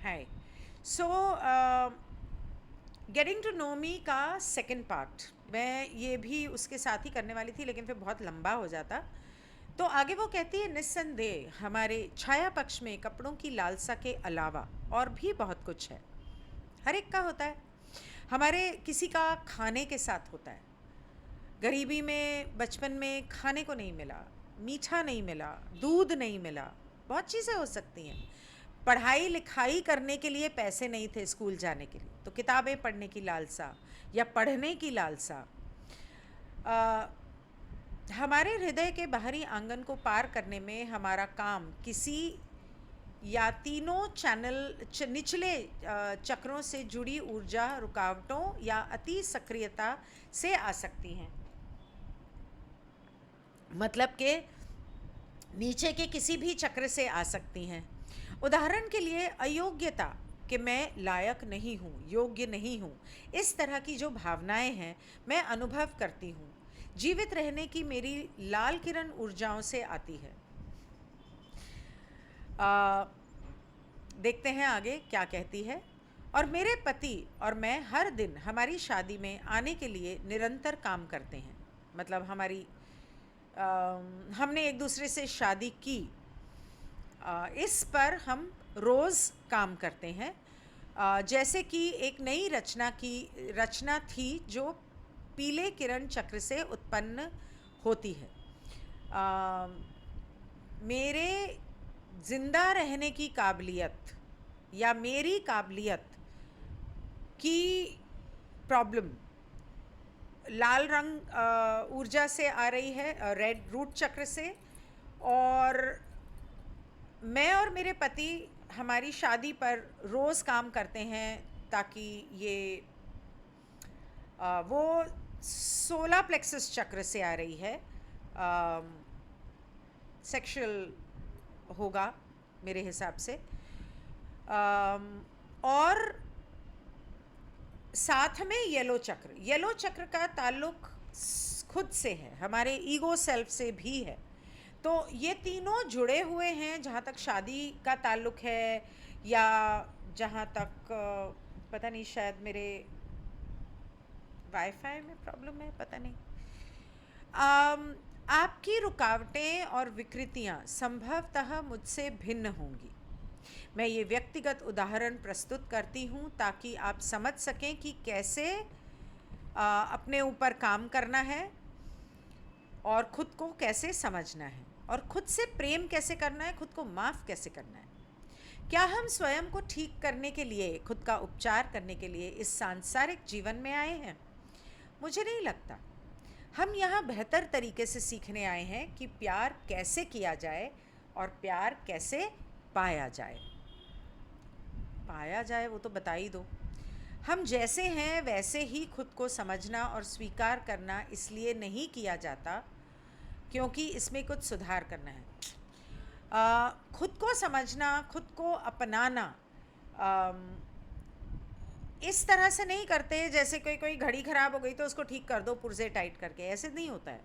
Hi. So getting to know me का second part मैं ये भी उसके साथ ही करने वाली थी, लेकिन फिर बहुत लंबा हो जाता। तो आगे वो कहती है, निस्संदेह हमारे छाया पक्ष में कपड़ों की लालसा के अलावा और भी बहुत कुछ है। हर एक का होता है। हमारे किसी का खाने के साथ होता है। गरीबी में बचपन में खाने को नहीं मिला, मीठा नहीं मिला, दूध नहीं मिला, बहुत चीज़ें हो सकती हैं। पढ़ाई लिखाई करने के लिए पैसे नहीं थे स्कूल जाने के लिए, तो किताबें पढ़ने की लालसा या पढ़ने की लालसा। हमारे हृदय के बाहरी आंगन को पार करने में हमारा काम किसी या तीनों निचले चक्रों से जुड़ी ऊर्जा रुकावटों या अति सक्रियता से आ सकती हैं। मतलब कि नीचे के किसी भी चक्र से आ सकती हैं। उदाहरण के लिए अयोग्यता, कि मैं लायक नहीं हूँ, योग्य नहीं हूँ, इस तरह की जो भावनाएं हैं मैं अनुभव करती हूँ, जीवित रहने की मेरी लाल किरण ऊर्जाओं से आती है। देखते हैं आगे क्या कहती है। और मेरे पति और मैं हर दिन हमारी शादी में आने के लिए निरंतर काम करते हैं। मतलब हमने एक दूसरे से शादी की, इस पर हम रोज़ काम करते हैं। जैसे कि एक नई रचना थी जो पीले किरण चक्र से उत्पन्न होती है। मेरे ज़िंदा रहने की काबिलियत या मेरी काबिलियत की प्रॉब्लम लाल रंग ऊर्जा से आ रही है, रेड रूट चक्र से। और मैं और मेरे पति हमारी शादी पर रोज़ काम करते हैं ताकि ये वो 16 प्लेक्सस चक्र से आ रही है। सेक्सुअल होगा मेरे हिसाब से। और साथ में येलो चक्र का ताल्लुक खुद से है, हमारे ईगो सेल्फ से भी है। तो ये तीनों जुड़े हुए हैं जहाँ तक शादी का ताल्लुक है, या जहाँ तक पता नहीं, शायद मेरे वाईफाई में प्रॉब्लम है, पता नहीं। आपकी रुकावटें और विकृतियाँ संभवतः मुझसे भिन्न होंगी। मैं ये व्यक्तिगत उदाहरण प्रस्तुत करती हूँ ताकि आप समझ सकें कि कैसे अपने ऊपर काम करना है और ख़ुद को कैसे समझना है और ख़ुद से प्रेम कैसे करना है, ख़ुद को माफ़ कैसे करना है। क्या हम स्वयं को ठीक करने के लिए, खुद का उपचार करने के लिए इस सांसारिक जीवन में आए हैं? मुझे नहीं लगता। हम यहाँ बेहतर तरीके से सीखने आए हैं कि प्यार कैसे किया जाए और प्यार कैसे पाया जाए। पाया जाए वो तो बता ही दो। हम जैसे हैं वैसे ही खुद को समझना और स्वीकार करना इसलिए नहीं किया जाता क्योंकि इसमें कुछ सुधार करना है। खुद को समझना, खुद को अपनाना इस तरह से नहीं करते जैसे कोई घड़ी ख़राब हो गई तो उसको ठीक कर दो पुर्जे टाइट करके, ऐसे नहीं होता है।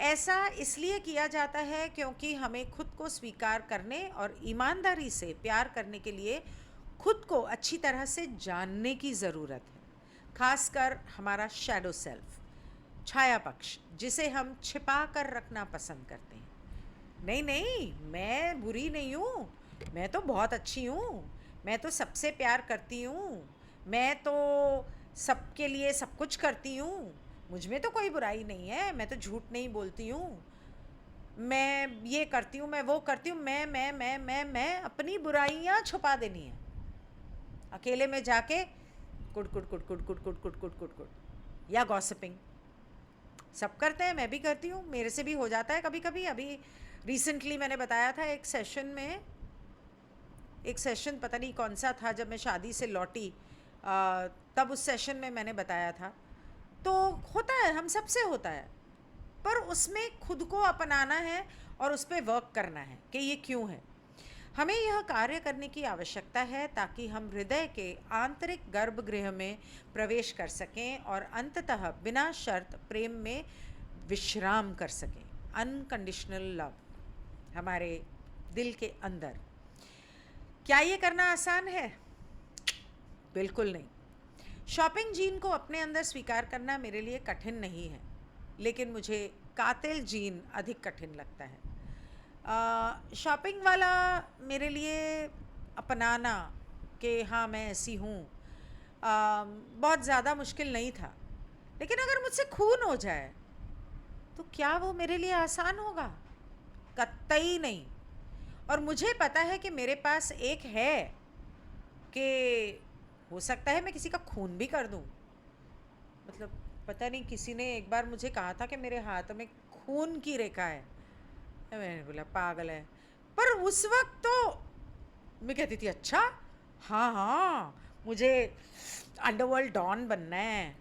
ऐसा इसलिए किया जाता है क्योंकि हमें खुद को स्वीकार करने और ईमानदारी से प्यार करने के लिए खुद को अच्छी तरह से जानने की ज़रूरत है। खासकर हमारा शैडो सेल्फ, छाया पक्ष, जिसे हम छिपा कर रखना पसंद करते हैं। नहीं नहीं, मैं बुरी नहीं हूँ, मैं तो बहुत अच्छी हूँ, मैं तो सबसे प्यार करती हूँ, मैं तो सबके लिए सब कुछ करती हूँ, मुझ में तो कोई बुराई नहीं है, मैं तो झूठ नहीं बोलती हूँ, मैं ये करती हूँ, मैं वो करती हूँ। मैं अपनी बुराइयाँ छुपा देनी है। अकेले में जाके कुट कुट कुट कुट कुट कुट कुट कुट कुट कुट, या गॉसिपिंग सब करते हैं, मैं भी करती हूँ, मेरे से भी हो जाता है कभी कभी। अभी रिसेंटली मैंने बताया था एक सेशन पता नहीं कौन सा था, जब मैं शादी से लौटी तब उस सेशन में मैंने बताया था। तो होता है, हम सबसे होता है, पर उसमें खुद को अपनाना है और उस पर वर्क करना है कि ये क्यों है। हमें यह कार्य करने की आवश्यकता है ताकि हम हृदय के आंतरिक गर्भगृह में प्रवेश कर सकें और अंततः बिना शर्त प्रेम में विश्राम कर सकें। अनकंडीशनल लव हमारे दिल के अंदर। क्या ये करना आसान है? बिल्कुल नहीं। शॉपिंग जीन को अपने अंदर स्वीकार करना मेरे लिए कठिन नहीं है, लेकिन मुझे कातिल जीन अधिक कठिन लगता है। शॉपिंग वाला मेरे लिए अपनाना कि हाँ मैं ऐसी हूँ बहुत ज़्यादा मुश्किल नहीं था, लेकिन अगर मुझसे खून हो जाए तो क्या वो मेरे लिए आसान होगा? कतई नहीं। और मुझे पता है कि मेरे पास एक है कि हो सकता है मैं किसी का खून भी कर दूं। मतलब पता नहीं, किसी ने एक बार मुझे कहा था कि मेरे हाथ में खून की रेखा है। मैंने बोला पागल है। पर उस वक्त तो मैं कहती थी अच्छा हाँ हाँ, मुझे अंडरवर्ल्ड डॉन बनना है,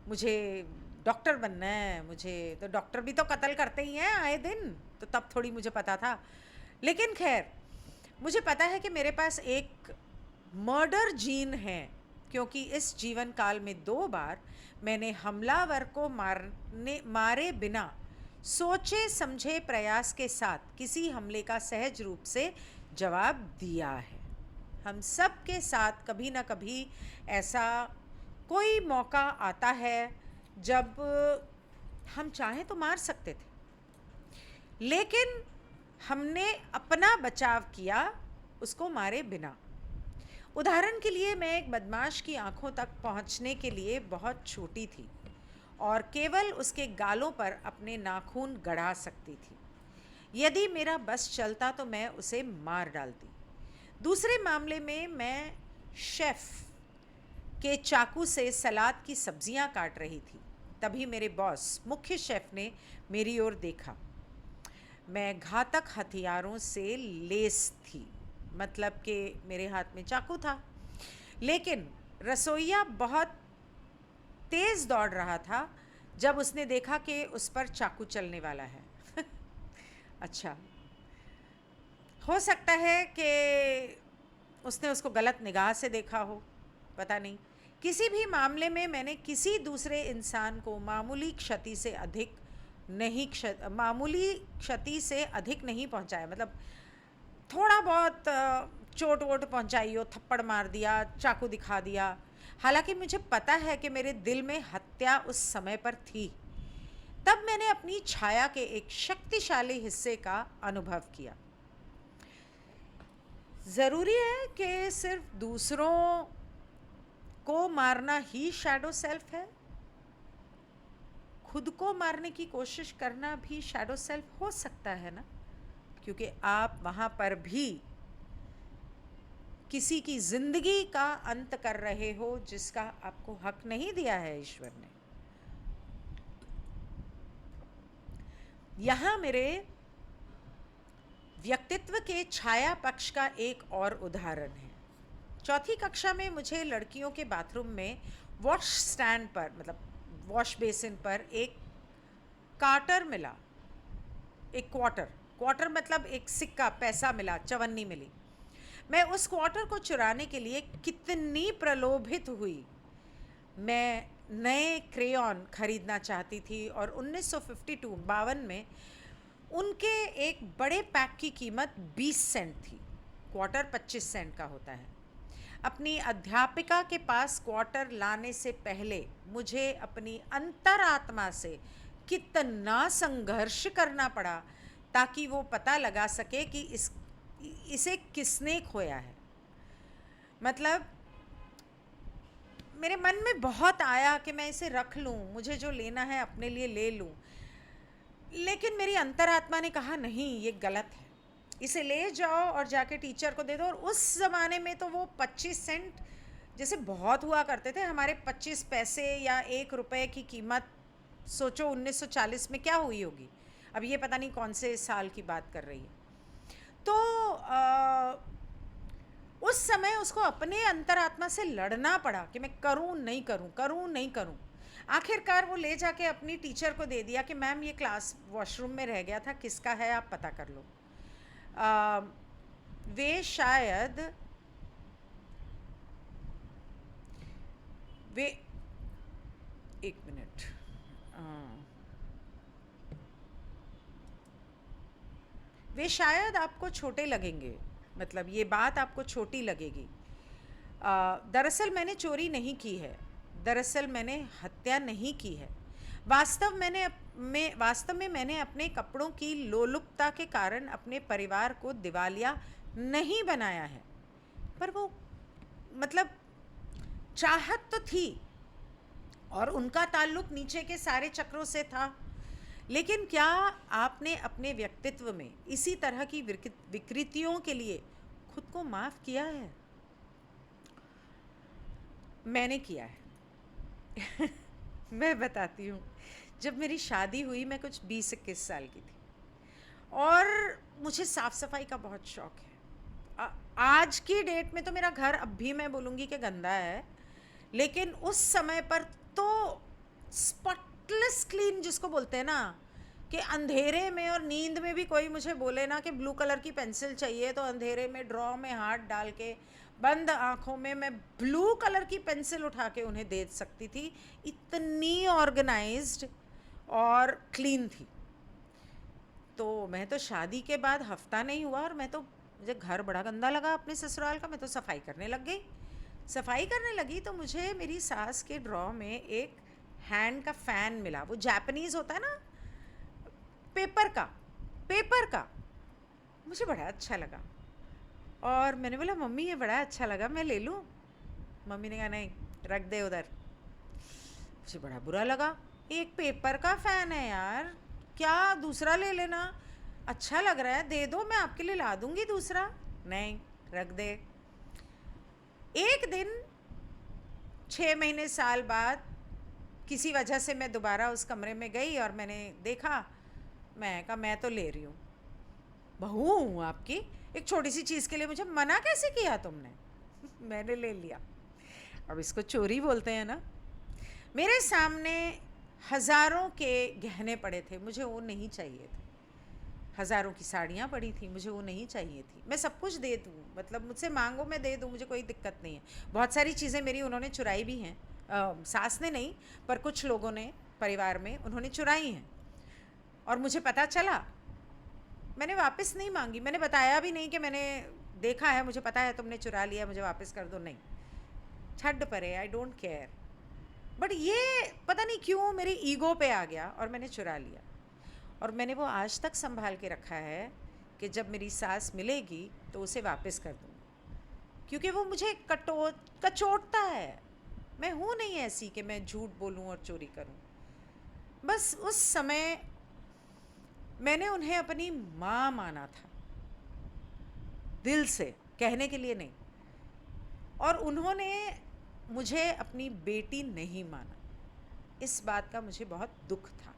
मुझे डॉक्टर बनना है, मुझे तो डॉक्टर भी तो कत्ल करते ही हैं आए दिन, तो तब थोड़ी मुझे पता था। लेकिन खैर, मुझे पता है कि मेरे पास एक मर्डर जीन है, क्योंकि इस जीवन काल में 2 बार मैंने हमलावर को मारे बिना सोचे समझे प्रयास के साथ किसी हमले का सहज रूप से जवाब दिया है। हम सब के साथ कभी ना कभी ऐसा कोई मौका आता है जब हम चाहें तो मार सकते थे, लेकिन हमने अपना बचाव किया उसको मारे बिना। उदाहरण के लिए, मैं एक बदमाश की आंखों तक पहुंचने के लिए बहुत छोटी थी और केवल उसके गालों पर अपने नाखून गड़ा सकती थी। यदि मेरा बस चलता तो मैं उसे मार डालती। दूसरे मामले में मैं शेफ के चाकू से सलाद की सब्जियां काट रही थी। तभी मेरे बॉस मुख्य शेफ ने मेरी ओर देखा। मैं घातक हथियारों से लेस थी, मतलब कि मेरे हाथ में चाकू था, लेकिन रसोइया बहुत तेज़ दौड़ रहा था जब उसने देखा कि उस पर चाकू चलने वाला है। अच्छा, हो सकता है कि उसने उसको गलत निगाह से देखा हो, पता नहीं। किसी भी मामले में मैंने किसी दूसरे इंसान को मामूली क्षति से अधिक नहीं पहुंचाया। मतलब थोड़ा बहुत चोट वोट पहुंचाई हो, थप्पड़ मार दिया, चाकू दिखा दिया। हालांकि मुझे पता है कि मेरे दिल में हत्या उस समय पर थी। तब मैंने अपनी छाया के एक शक्तिशाली हिस्से का अनुभव किया। ज़रूरी है कि सिर्फ दूसरों को मारना ही शैडो सेल्फ है? खुद को मारने की कोशिश करना भी शैडो सेल्फ हो सकता है ना, क्योंकि आप वहाँ पर भी किसी की ज़िंदगी का अंत कर रहे हो जिसका आपको हक नहीं दिया है ईश्वर ने। यहाँ मेरे व्यक्तित्व के छाया पक्ष का एक और उदाहरण है। चौथी कक्षा में मुझे लड़कियों के बाथरूम में वॉश स्टैंड पर, मतलब वॉश बेसिन पर एक कार्टर मिला। एक क्वार्टर मतलब एक सिक्का, पैसा मिला, चवन्नी मिली। मैं उस क्वार्टर को चुराने के लिए कितनी प्रलोभित हुई। मैं नए क्रेयॉन खरीदना चाहती थी और 1952 में उनके एक बड़े पैक की कीमत 20 सेंट थी। क्वार्टर 25 सेंट का होता है। अपनी अध्यापिका के पास क्वार्टर लाने से पहले मुझे अपनी अंतरात्मा से कितना संघर्ष करना पड़ा ताकि वो पता लगा सके कि इसे किसने खोया है। मतलब मेरे मन में बहुत आया कि मैं इसे रख लूं, मुझे जो लेना है अपने लिए ले लूं, लेकिन मेरी अंतरात्मा ने कहा नहीं, ये गलत है, इसे ले जाओ और जाके टीचर को दे दो। और उस ज़माने में तो वो 25 सेंट जैसे बहुत हुआ करते थे। हमारे 25 पैसे या 1 रुपए की कीमत सोचो 1940 में क्या हुई होगी। अब ये पता नहीं कौन से साल की बात कर रही है। तो उस समय उसको अपने अंतरात्मा से लड़ना पड़ा कि मैं करूं नहीं करूं। आखिरकार वो ले जाके अपनी टीचर को दे दिया कि मैम ये क्लास वॉशरूम में रह गया था, किसका है आप पता कर लो। वे शायद एक मिनट, वे शायद आपको छोटे लगेंगे, मतलब ये बात आपको छोटी लगेगी। दरअसल मैंने चोरी नहीं की है, दरअसल मैंने हत्या नहीं की है। वास्तव में मैंने अपने कपड़ों की लोलुपता के कारण अपने परिवार को दिवालिया नहीं बनाया है। पर वो मतलब चाहत तो थी और उनका ताल्लुक नीचे के सारे चक्रों से था। लेकिन क्या आपने अपने व्यक्तित्व में इसी तरह की विकृतियों के लिए खुद को माफ़ किया है? मैंने किया है। मैं बताती हूँ। जब मेरी शादी हुई, मैं कुछ 20-21 साल की थी और मुझे साफ़ सफाई का बहुत शौक़ है। आज की डेट में तो मेरा घर अब भी मैं बोलूँगी कि गंदा है, लेकिन उस समय पर तो स्पॉटलेस क्लीन जिसको बोलते हैं ना, कि अंधेरे में और नींद में भी कोई मुझे बोले ना कि ब्लू कलर की पेंसिल चाहिए, तो अंधेरे में ड्रॉ में हाथ डाल के बंद आँखों में मैं ब्लू कलर की पेंसिल उठा के उन्हें दे सकती थी। इतनी ऑर्गेनाइज्ड और क्लीन थी। तो मैं तो शादी के बाद हफ्ता नहीं हुआ और मुझे घर बड़ा गंदा लगा अपने ससुराल का। मैं तो सफाई करने लग गई। सफाई करने लगी तो मुझे मेरी सास के ड्रॉ में एक हैंड का फ़ैन मिला। वो जापानीज़ होता है ना, पेपर का। मुझे बड़ा अच्छा लगा और मैंने बोला, मम्मी ये बड़ा अच्छा लगा, मैं ले लूँ? मम्मी ने कहा नहीं, रख दे उधर। मुझे बड़ा बुरा लगा, एक पेपर का फ़ैन है यार, क्या दूसरा ले लेना, अच्छा लग रहा है, दे दो, मैं आपके लिए ला दूँगी दूसरा। नहीं, रख दे। एक दिन 6 महीने साल बाद किसी वजह से मैं दोबारा उस कमरे में गई और मैंने देखा। मैं कहा मैं तो ले रही हूँ, बहू हूँ आपकी, एक छोटी सी चीज़ के लिए मुझे मना कैसे किया तुमने? मैंने ले लिया। अब इसको चोरी बोलते हैं ना। मेरे सामने हज़ारों के गहने पड़े थे, मुझे वो नहीं चाहिए थे। हज़ारों की साड़ियाँ पड़ी थी, मुझे वो नहीं चाहिए थी। मैं सब कुछ दे दूँ, मतलब मुझसे मांगो मैं दे दूँ, मुझे कोई दिक्कत नहीं है। बहुत सारी चीज़ें मेरी उन्होंने चुराई भी हैं, सास ने नहीं पर कुछ लोगों ने परिवार में उन्होंने चुराई हैं और मुझे पता चला। मैंने वापस नहीं मांगी, मैंने बताया भी नहीं कि मैंने देखा है, मुझे पता है तुमने चुरा लिया, मुझे वापस कर दो, नहीं। छड्ड परे, आई डोंट केयर। बट ये पता नहीं क्यों मेरी ईगो पे आ गया और मैंने चुरा लिया और मैंने वो आज तक संभाल के रखा है कि जब मेरी सास मिलेगी तो उसे वापस कर दूँ, क्योंकि वो मुझे कचोटता है। मैं हूँ नहीं ऐसी कि मैं झूठ बोलूँ और चोरी करूँ। बस उस समय मैंने उन्हें अपनी माँ माना था, दिल से, कहने के लिए नहीं, और उन्होंने मुझे अपनी बेटी नहीं माना। इस बात का मुझे बहुत दुख था।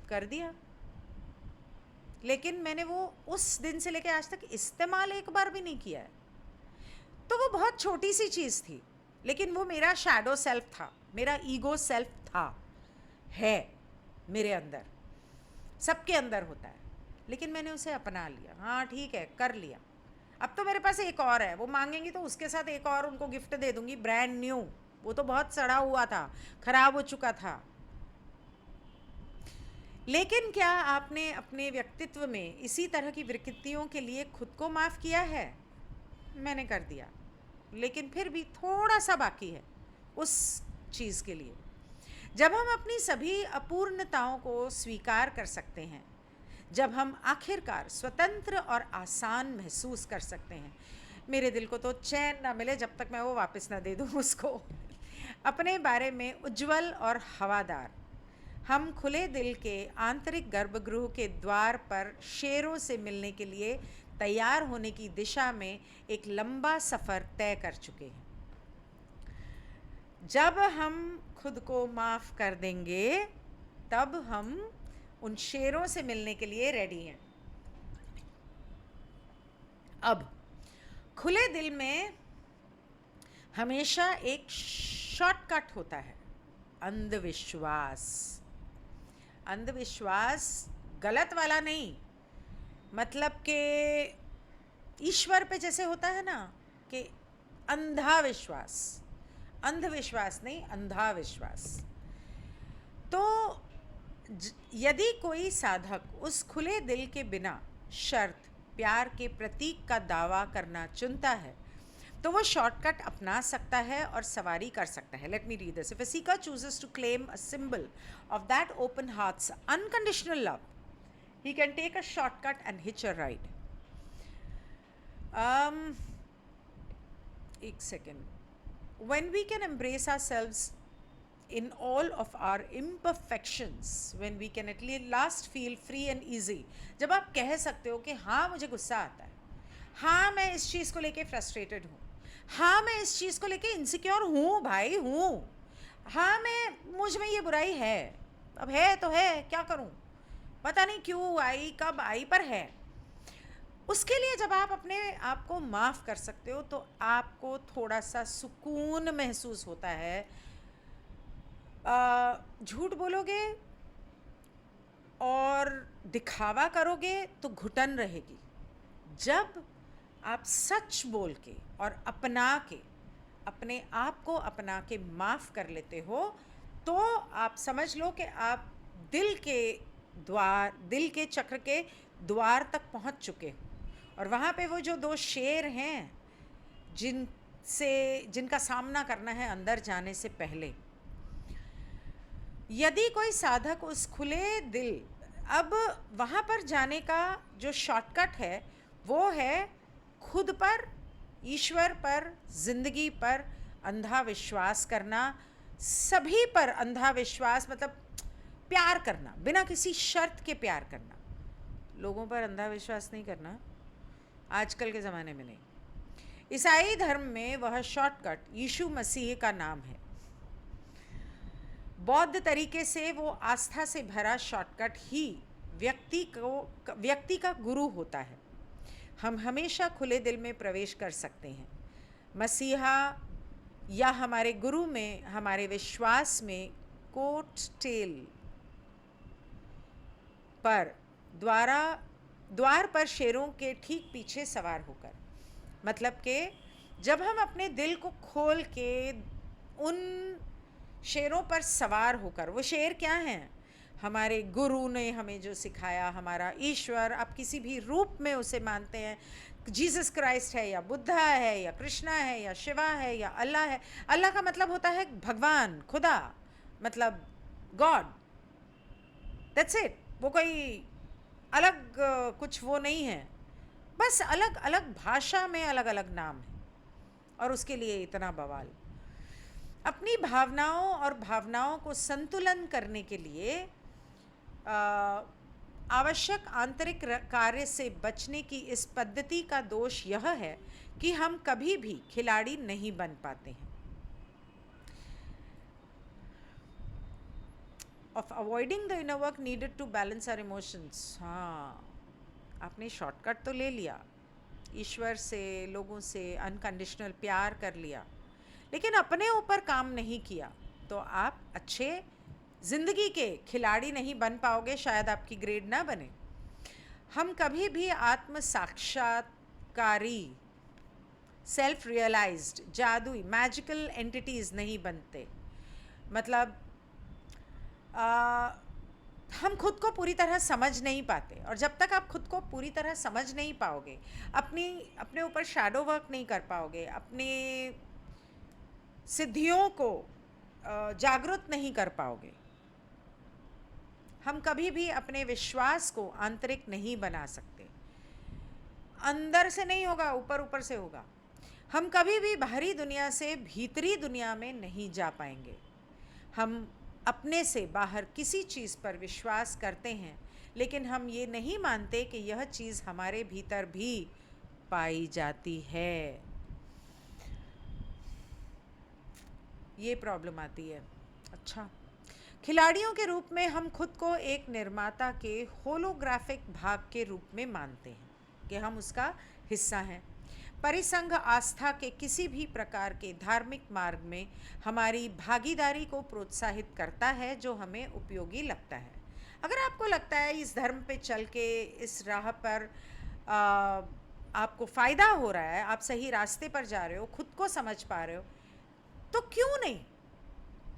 कर दिया, लेकिन मैंने वो उस दिन से लेकर आज तक इस्तेमाल एक बार भी नहीं किया है। तो वो बहुत छोटी सी चीज़ थी, लेकिन वो मेरा शैडो सेल्फ था, मेरा ईगो सेल्फ था, है मेरे अंदर, सबके अंदर होता है, लेकिन मैंने उसे अपना लिया। हाँ ठीक है, कर लिया। अब तो मेरे पास एक और है, वो मांगेंगी तो उसके साथ एक और उनको गिफ्ट दे दूंगी, ब्रांड न्यू। वो तो बहुत सड़ा हुआ था, खराब हो चुका था। लेकिन क्या आपने अपने व्यक्तित्व में इसी तरह की विकृतियों के लिए खुद को माफ़ किया है? मैंने कर दिया, लेकिन फिर भी थोड़ा सा बाकी है उस चीज़ के लिए। जब हम अपनी सभी अपूर्णताओं को स्वीकार कर सकते हैं, जब हम आखिरकार स्वतंत्र और आसान महसूस कर सकते हैं, मेरे दिल को तो चैन ना मिले जब तक मैं वो वापस ना दे दूँ उसको। अपने बारे में उज्जवल और हवादार, हम खुले दिल के आंतरिक गर्भगृह के द्वार पर शेरों से मिलने के लिए तैयार होने की दिशा में एक लंबा सफ़र तय कर चुके हैं। जब हम खुद को माफ़ कर देंगे, तब हम उन शेरों से मिलने के लिए रेडी हैं। अब खुले दिल में हमेशा एक शॉर्टकट होता है, अंधविश्वास। अंधविश्वास गलत वाला नहीं, मतलब कि ईश्वर पे जैसे होता है ना कि अंधा विश्वास, अंधविश्वास नहीं, अंधा विश्वास। तो यदि कोई साधक उस खुले दिल के बिना शर्त प्यार के प्रतीक का दावा करना चुनता है तो वो शॉर्टकट अपना सकता है और सवारी कर सकता है. Let me read this. If a seeker chooses to claim a symbol of that open hearts unconditional love, he can take a shortcut and hitch a ride. एक second. When we can embrace ourselves in all of our imperfections, when we can at last feel free and easy, जब आप कह सकते हो कि हाँ मुझे गुस्सा आता है, हाँ मैं इस चीज़ को लेके फ्रस्ट्रेटेड हूँ, हाँ मैं इस चीज़ को लेके इनसिक्योर हूँ भाई हूँ, हाँ मैं मुझ में ये बुराई है, अब है तो है, क्या करूँ, पता नहीं क्यों आई कब आई पर है. उसके लिए जब आप अपने आप को माफ़ कर सकते हो तो आपको थोड़ा सा सुकून महसूस होता है. झूठ बोलोगे और दिखावा करोगे तो घुटन रहेगी. जब आप सच बोल के और अपना के अपने आप को अपना के माफ़ कर लेते हो तो आप समझ लो कि आप दिल के चक्र के द्वार तक पहुंच चुके हो. और वहाँ पे वो जो 2 शेर हैं जिनका सामना करना है अंदर जाने से पहले. यदि कोई साधक उस खुले दिल, अब वहाँ पर जाने का जो शॉर्टकट है वो है खुद पर, ईश्वर पर, ज़िंदगी पर अंधा विश्वास करना. सभी पर अंधा विश्वास मतलब प्यार करना, बिना किसी शर्त के प्यार करना. लोगों पर अंधा विश्वास नहीं करना, आजकल के ज़माने में नहीं. ईसाई धर्म में वह शॉर्टकट यीशु मसीह का नाम है. बौद्ध तरीके से वो आस्था से भरा शॉर्टकट ही व्यक्ति का गुरु होता है. हम हमेशा खुले दिल में प्रवेश कर सकते हैं. मसीहा या हमारे गुरु में हमारे विश्वास में कोट टेल पर द्वार पर शेरों के ठीक पीछे सवार होकर, मतलब कि जब हम अपने दिल को खोल के उन शेरों पर सवार होकर, वो शेर क्या हैं? हमारे गुरु ने हमें जो सिखाया, हमारा ईश्वर, आप किसी भी रूप में उसे मानते हैं, जीसस क्राइस्ट है या बुद्धा है या कृष्णा है या शिवा है या अल्लाह है. अल्लाह का मतलब होता है भगवान, खुदा, मतलब गॉड, दैट्स इट. वो कोई अलग कुछ वो नहीं है, बस अलग अलग भाषा में अलग अलग नाम है और उसके लिए इतना बवाल. अपनी भावनाओं को संतुलन करने के लिए आवश्यक आंतरिक कार्य से बचने की इस पद्धति का दोष यह है कि हम कभी भी खिलाड़ी नहीं बन पाते हैं. Of avoiding the inner work needed to balance our emotions. हाँ, आपने शॉर्टकट तो ले लिया, ईश्वर से, लोगों से अनकंडीशनल प्यार कर लिया, लेकिन अपने ऊपर काम नहीं किया तो आप अच्छे ज़िंदगी के खिलाड़ी नहीं बन पाओगे. शायद आपकी ग्रेड ना बने. हम कभी भी आत्म साक्षात्कारी, सेल्फ रियलाइज्ड, जादुई, मैजिकल एंटिटीज़ नहीं बनते. मतलब हम खुद को पूरी तरह समझ नहीं पाते, और जब तक आप खुद को पूरी तरह समझ नहीं पाओगे, अपने ऊपर शैडो वर्क नहीं कर पाओगे, अपने सिद्धियों को जागृत नहीं कर पाओगे, हम कभी भी अपने विश्वास को आंतरिक नहीं बना सकते. अंदर से नहीं होगा, ऊपर ऊपर से होगा. हम कभी भी बाहरी दुनिया से भीतरी दुनिया में नहीं जा पाएंगे. हम अपने से बाहर किसी चीज़ पर विश्वास करते हैं, लेकिन हम ये नहीं मानते कि यह चीज़ हमारे भीतर भी पाई जाती है. ये प्रॉब्लम आती है. अच्छा, खिलाड़ियों के रूप में हम खुद को एक निर्माता के होलोग्राफिक भाग के रूप में मानते हैं कि हम उसका हिस्सा हैं. परिसंघ आस्था के किसी भी प्रकार के धार्मिक मार्ग में हमारी भागीदारी को प्रोत्साहित करता है जो हमें उपयोगी लगता है. अगर आपको लगता है इस धर्म पे चल के, इस राह पर आपको फ़ायदा हो रहा है, आप सही रास्ते पर जा रहे हो, खुद को समझ पा रहे हो, तो क्यों नहीं.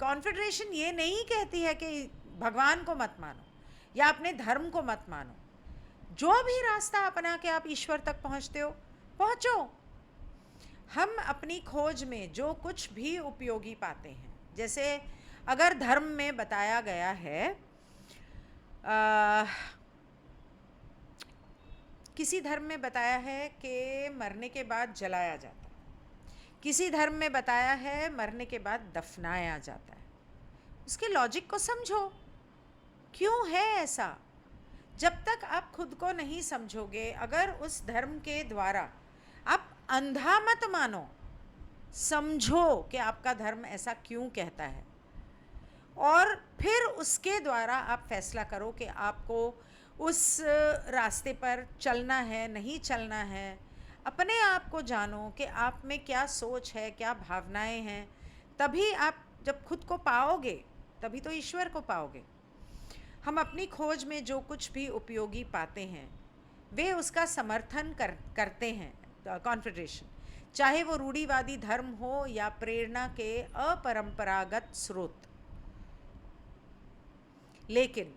कॉन्फेडरेशन ये नहीं कहती है कि भगवान को मत मानो या अपने धर्म को मत मानो. जो भी रास्ता अपना के आप ईश्वर तक पहुंचते हो, पहुंचो। हम अपनी खोज में जो कुछ भी उपयोगी पाते हैं, जैसे अगर धर्म में बताया गया है, किसी धर्म में बताया है कि मरने के बाद जलाया जाता है, किसी धर्म में बताया है मरने के बाद दफनाया जाता है, उसके लॉजिक को समझो, क्यों है ऐसा। जब तक आप खुद को नहीं समझोगे, अगर उस धर्म के द्वारा आप अंधा मत मानो, समझो कि आपका धर्म ऐसा क्यों कहता है, और फिर उसके द्वारा आप फैसला करो कि आपको उस रास्ते पर चलना है, नहीं चलना है। अपने आप को जानो कि आप में क्या सोच है, क्या भावनाएं हैं। तभी आप जब खुद को पाओगे, तभी तो ईश्वर को पाओगे। हम अपनी खोज में जो कुछ भी उपयोगी पाते हैं, वे उसका समर्थन करते हैं, कॉन्फेडरेशन, चाहे वो रूढ़िवादी धर्म हो या प्रेरणा के अपरंपरागत स्रोत। लेकिन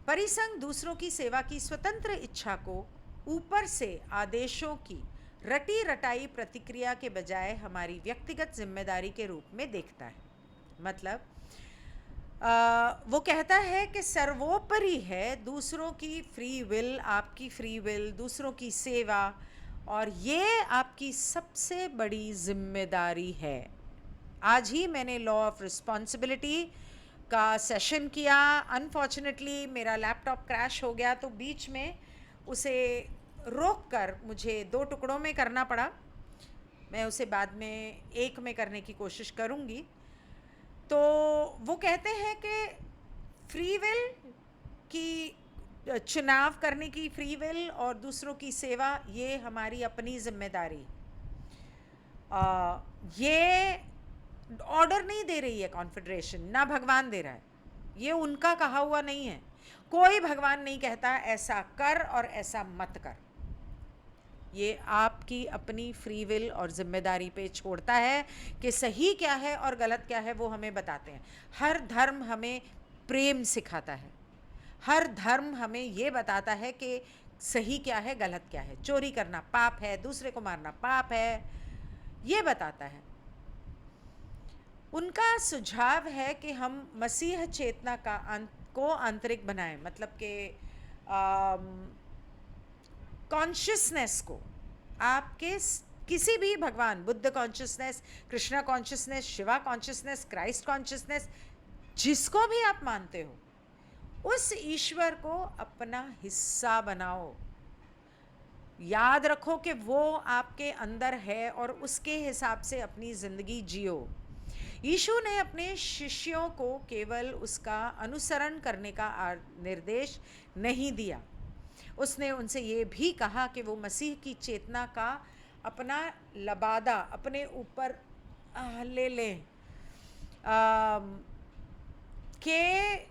परिसंघ दूसरों की सेवा की स्वतंत्र इच्छा को ऊपर से आदेशों की रटी रटाई प्रतिक्रिया के बजाय हमारी व्यक्तिगत जिम्मेदारी के रूप में देखता है। मतलब वो कहता है कि सर्वोपरि है दूसरों की फ्री विल, आपकी फ्री विल, दूसरों की सेवा, और ये आपकी सबसे बड़ी जिम्मेदारी है। आज ही मैंने लॉ ऑफ रिस्पॉन्सिबिलिटी का सेशन किया। अनफॉर्चुनेटली मेरा लैपटॉप क्रैश हो गया, तो बीच में उसे रोक कर मुझे 2 टुकड़ों में करना पड़ा। मैं उसे बाद में एक में करने की कोशिश करूँगी। तो वो कहते हैं कि फ्री विल की, चुनाव करने की फ्री विल और दूसरों की सेवा, ये हमारी अपनी जिम्मेदारी। ये ऑर्डर नहीं दे रही है कॉन्फेडरेशन, ना भगवान दे रहा है, ये उनका कहा हुआ नहीं है। कोई भगवान नहीं कहता ऐसा कर और ऐसा मत कर, ये आपकी अपनी फ्री विल और जिम्मेदारी पे छोड़ता है कि सही क्या है और गलत क्या है, वो हमें बताते हैं। हर धर्म हमें प्रेम सिखाता है, हर धर्म हमें ये बताता है कि सही क्या है, गलत क्या है। चोरी करना पाप है, दूसरे को मारना पाप है, ये बताता है। उनका सुझाव है कि हम मसीह चेतना को आंतरिक बनाएं, मतलब कि कॉन्शियसनेस को, आपके किसी भी भगवान, Buddha consciousness, Krishna consciousness, Shiva consciousness, Christ consciousness, जिसको भी आप मानते हो, उस ईश्वर को अपना हिस्सा बनाओ। याद रखो कि वो आपके अंदर है और उसके हिसाब से अपनी ज़िंदगी जियो। यीशु ने अपने शिष्यों को केवल उसका अनुसरण करने का निर्देश नहीं दिया, उसने उनसे ये भी कहा कि वो मसीह की चेतना का अपना लबादा अपने ऊपर ले लें, कि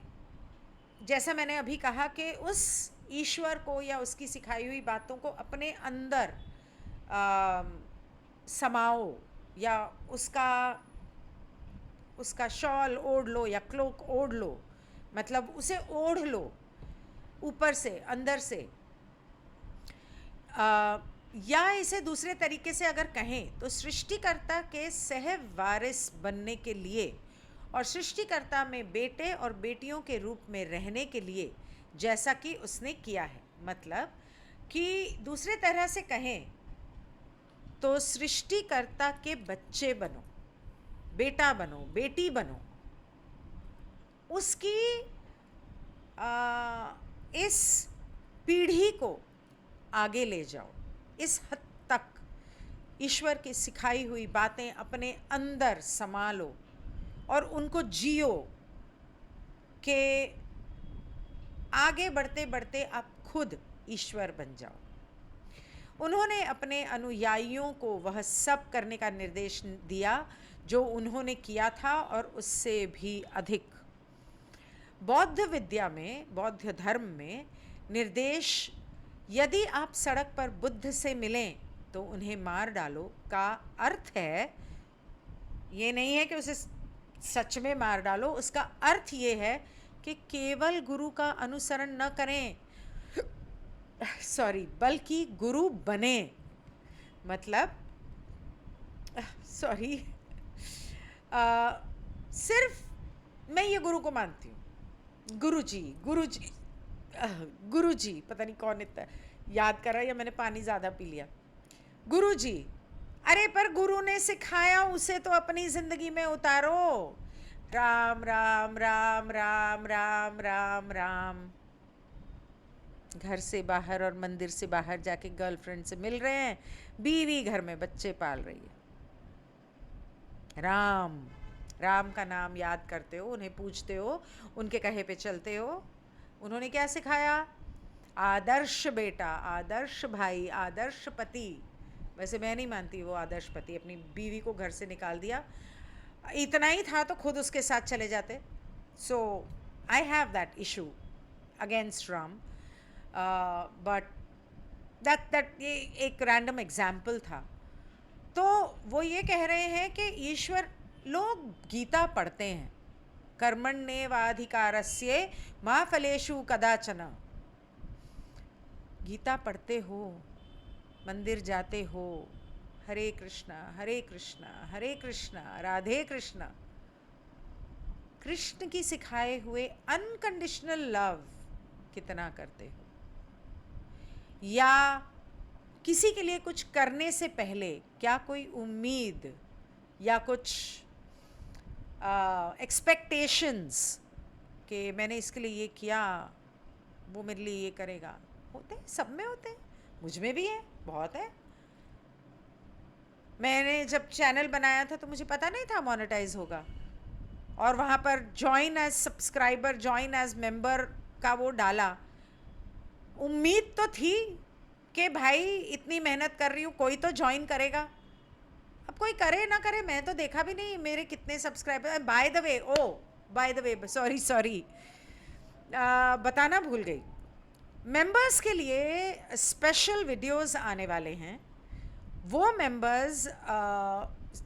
जैसा मैंने अभी कहा कि उस ईश्वर को या उसकी सिखाई हुई बातों को अपने अंदर समाओ, या उसका शॉल ओढ़ लो या क्लोक ओढ़ लो, मतलब उसे ओढ़ लो ऊपर से, अंदर से। या इसे दूसरे तरीके से अगर कहें तो सृष्टिकर्ता के सहवारिस बनने के लिए और सृष्टिकर्ता में बेटे और बेटियों के रूप में रहने के लिए, जैसा कि उसने किया है। मतलब कि दूसरे तरह से कहें तो सृष्टिकर्ता के बच्चे बनो, बेटा बनो, बेटी बनो, उसकी इस पीढ़ी को आगे ले जाओ, इस हद तक ईश्वर की सिखाई हुई बातें अपने अंदर समा लो और उनको जियो कि आगे बढ़ते बढ़ते आप खुद ईश्वर बन जाओ। उन्होंने अपने अनुयायियों को वह सब करने का निर्देश दिया जो उन्होंने किया था और उससे भी अधिक। बौद्ध विद्या में, बौद्ध धर्म में निर्देश, यदि आप सड़क पर बुद्ध से मिलें तो उन्हें मार डालो, का अर्थ है, ये नहीं है कि उसे सच में मार डालो, उसका अर्थ ये है कि केवल गुरु का अनुसरण न करें, सॉरी, बल्कि गुरु बने, मतलब सॉरी, सिर्फ मैं ये गुरु को मानती हूँ, गुरुजी, गुरुजी, गुरुजी, पता नहीं कौन इतना याद कर रहा है, या मैंने पानी ज़्यादा पी लिया। गुरुजी, अरे पर गुरु ने सिखाया, उसे तो अपनी ज़िंदगी में उतारो। राम राम राम राम राम राम राम। घर से बाहर और मंदिर से बाहर जाके गर्लफ्रेंड से मिल रहे हैं, बीवी घर में बच्चे पाल रही है। राम, राम का नाम याद करते हो, उन्हें पूजते हो, उनके कहे पे चलते हो। उन्होंने क्या सिखाया? आदर्श बेटा, आदर्श भाई, आदर्श पति। वैसे मैं नहीं मानती वो आदर्श पति, अपनी बीवी को घर से निकाल दिया, इतना ही था तो खुद उसके साथ चले जाते। So I have that issue against Ram, but that ये एक रैंडम एग्जाम्पल था। तो वो ये कह रहे हैं कि ईश्वर, लोग गीता पढ़ते हैं, कर्मण्येवाधिकारस्य मा फलेषु कदाचन। गीता पढ़ते हो, मंदिर जाते हो, हरे कृष्णा हरे कृष्णा हरे कृष्णा राधे कृष्णा, कृष्ण की सिखाए हुए अनकंडीशनल लव कितना करते हो? या किसी के लिए कुछ करने से पहले क्या कोई उम्मीद या कुछ एक्सपेक्टेशंस कि मैंने इसके लिए ये किया, वो मेरे लिए ये करेगा? होते हैं, सब में होते हैं, मुझ में भी है, बहुत है। मैंने जब चैनल बनाया था तो मुझे पता नहीं था मोनेटाइज होगा, और वहाँ पर join as subscriber, join as member का वो डाला। उम्मीद तो थी कि भाई इतनी मेहनत कर रही हूँ, कोई तो ज्वाइन करेगा। अब कोई करे ना करे, मैं तो देखा भी नहीं मेरे कितने subscriber. By the way, sorry, बताना भूल गई, मेंबर्स के लिए स्पेशल वीडियोस आने वाले हैं। वो मेंबर्स,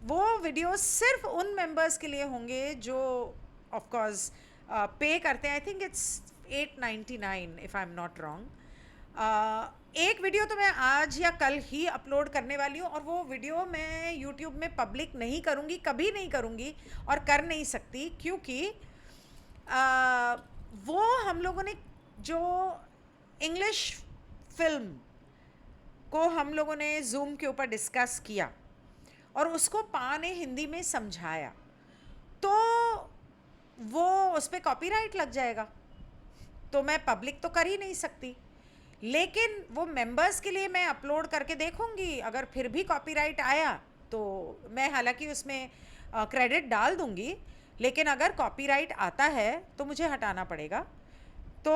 वो वीडियोस सिर्फ उन मेंबर्स के लिए होंगे जो ऑफ कोर्स पे करते हैं। I think it's 899 if I am not wrong. एक वीडियो तो मैं आज या कल ही अपलोड करने वाली हूँ, और वो वीडियो मैं यूट्यूब में पब्लिक नहीं करूँगी, कभी नहीं करूँगी, और कर नहीं सकती, क्योंकि वो हम लोगों ने जो इंग्लिश फिल्म को हम लोगों ने जूम के ऊपर डिस्कस किया और उसको पा ने हिंदी में समझाया, तो वो उस पर कॉपीराइट लग जाएगा, तो मैं पब्लिक तो कर ही नहीं सकती। लेकिन वो मेंबर्स के लिए मैं अपलोड करके देखूंगी, अगर फिर भी कॉपीराइट आया तो मैं हालांकि उसमें क्रेडिट डाल दूंगी, लेकिन अगर कॉपीराइट आता है तो मुझे हटाना पड़ेगा। तो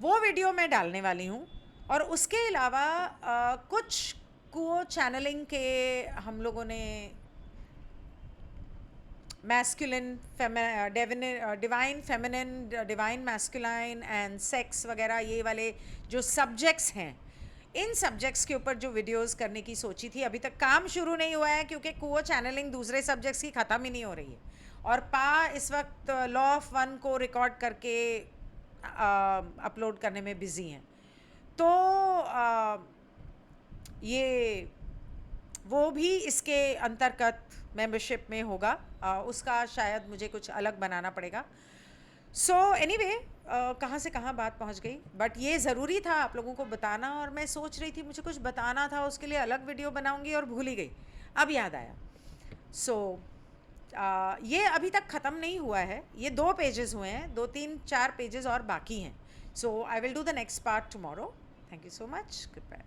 वो वीडियो मैं डालने वाली हूँ। और उसके अलावा कुछ को चैनलिंग के हम लोगों ने masculine, divine feminine, divine masculine and sex वगैरह, ये वाले जो सब्जेक्ट्स हैं, इन सब्जेक्ट्स के ऊपर जो वीडियोस करने की सोची थी। अभी तक काम शुरू नहीं हुआ है, क्योंकि कुओ चैनलिंग दूसरे सब्जेक्ट्स की ख़त्म ही नहीं हो रही है, और पा इस वक्त लॉ ऑफ वन को रिकॉर्ड करके अपलोड करने में बिज़ी हैं। तो ये वो भी इसके अंतर्गत मेंबरशिप में होगा, उसका शायद मुझे कुछ अलग बनाना पड़ेगा। सो एनीवे, कहाँ से कहाँ बात पहुँच गई, बट ये ज़रूरी था आप लोगों को बताना, और मैं सोच रही थी मुझे कुछ बताना था, उसके लिए अलग वीडियो बनाऊंगी और भूल ही गई, अब याद आया। सो ये अभी तक ख़त्म नहीं हुआ है, ये 2 पेजेस हुए हैं, 2, 3, 4 पेजेस और बाकी हैं। So I will do the next part tomorrow. Thank you so much, good bye.